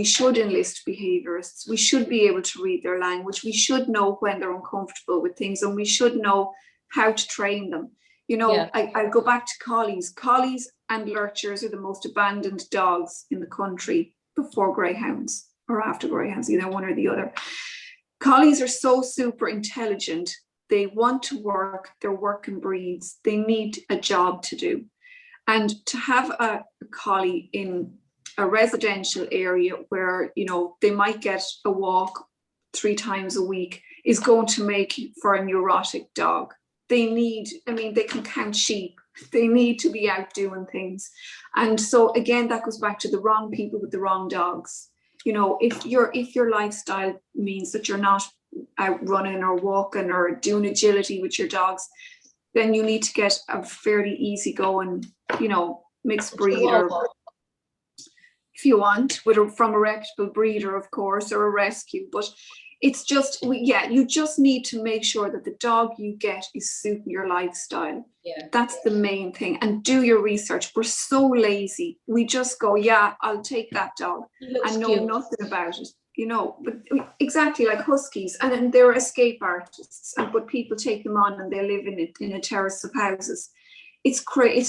should enlist behaviorists. We should be able to read their language. We should know when they're uncomfortable with things, and we should know how to train them. You know, I go back to collies. Collies and lurchers are the most abandoned dogs in the country before greyhounds or after greyhounds, either one or the other. Collies are so super intelligent. They want to work. They're working breeds. They need a job to do. And to have a collie in a residential area where, you know, they might get a walk 3 times a week is going to make for a neurotic dog. They can count sheep. They need to be out doing things. And so again, that goes back to the wrong people with the wrong dogs. You know, if your lifestyle means that you're not out running or walking or doing agility with your dogs, then you need to get a fairly easygoing, you know, mixed breed, or if you want, from a reputable breeder, of course, or a rescue. But it's just, you just need to make sure that the dog you get is suiting your lifestyle. Yeah. That's the main thing. And do your research. We're so lazy. We just go, I'll take that dog and know nothing about it. You know, but exactly like huskies, and then they're escape artists, but people take them on and they live in a terrace of houses. It's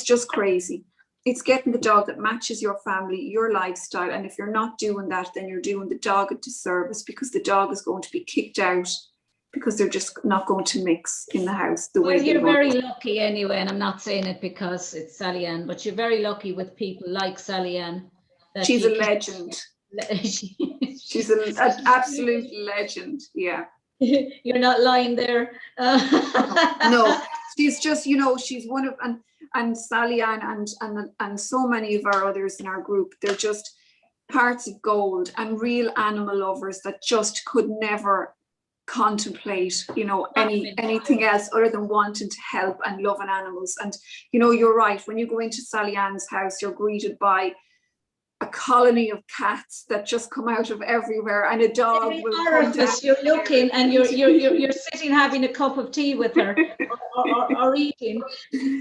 just crazy. It's getting the dog that matches your family, your lifestyle, and if you're not doing that, then you're doing the dog a disservice, because the dog is going to be kicked out because they're just not going to mix in the house the way they want. You're very lucky anyway, and I'm not saying it because it's Sally Ann, but you're very lucky with people like Sally Ann. She's a legend. She's an absolute legend. Yeah. You're not lying there. No, she's just, you know, she's one of, and Sally Ann and so many of our others in our group, they're just hearts of gold and real animal lovers that just could never contemplate, you know, anything else other than wanting to help and loving animals. And, you know, you're right. When you go into Sally Ann's house, you're greeted by a colony of cats that just come out of everywhere, and a dog will come down. You're looking, and you're sitting having a cup of tea with her, or eating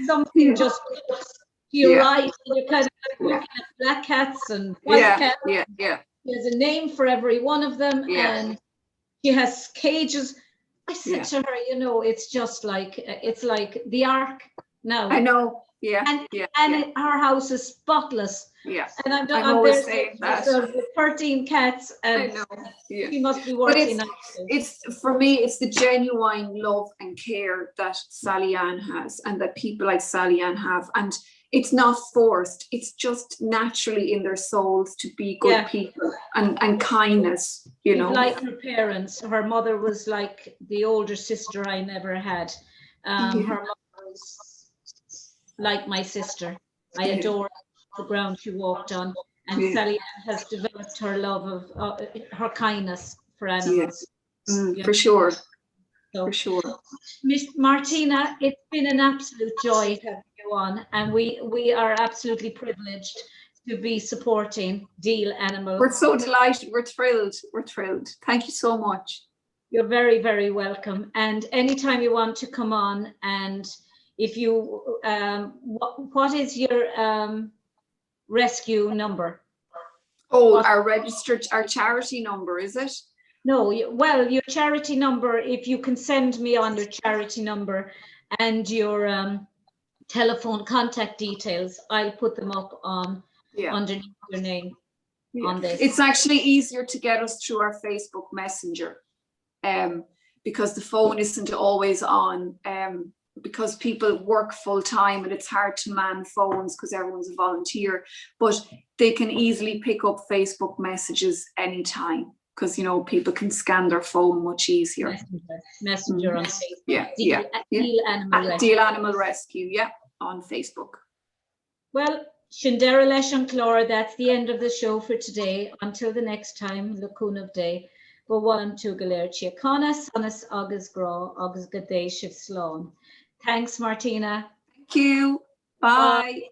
something just close to your right, and you're kind of looking at black cats and white cats. There's a name for every one of them, and she has cages. I said to her, you know, it's just like, it's like the Ark now. I know. Our house is spotless. And I'm always saying that. 13 cats, and I know. She must be working. It's for me, it's the genuine love and care that Sally Ann has, and that people like Sally Ann have, and it's not forced. It's just naturally in their souls to be good people and kindness. You know, like her parents. Her mother was like the older sister I never had. Her mother was like my sister. I adore the ground she walked on, and Sally has developed her love of her kindness for animals. For sure. So, for sure. Miss Martina, it's been an absolute joy having you on, and we are absolutely privileged to be supporting Deel Animal. We're so delighted. We're thrilled. We're thrilled. Thank you so much. You're very, very welcome. And anytime you want to come on, and if you, what is your rescue number? Oh, our charity number, is it? No, well, your charity number, if you can send me on your charity number and your telephone contact details, I'll put them up on underneath your name on this. It's actually easier to get us through our Facebook Messenger, because the phone isn't always on, because people work full time and it's hard to man phones because everyone's a volunteer, but they can easily pick up Facebook messages anytime, because, you know, people can scan their phone much easier. Messenger on Facebook. Deel Animal Rescue. Deel Animal Rescue, on Facebook. Well, Shindera leis an clár, that's the end of the show for today. Until the next time, Lacuna Day. Go one to galer chia canas, anas agus gra, agus gadei shiv slán. Thanks, Martina. Thank you. Bye.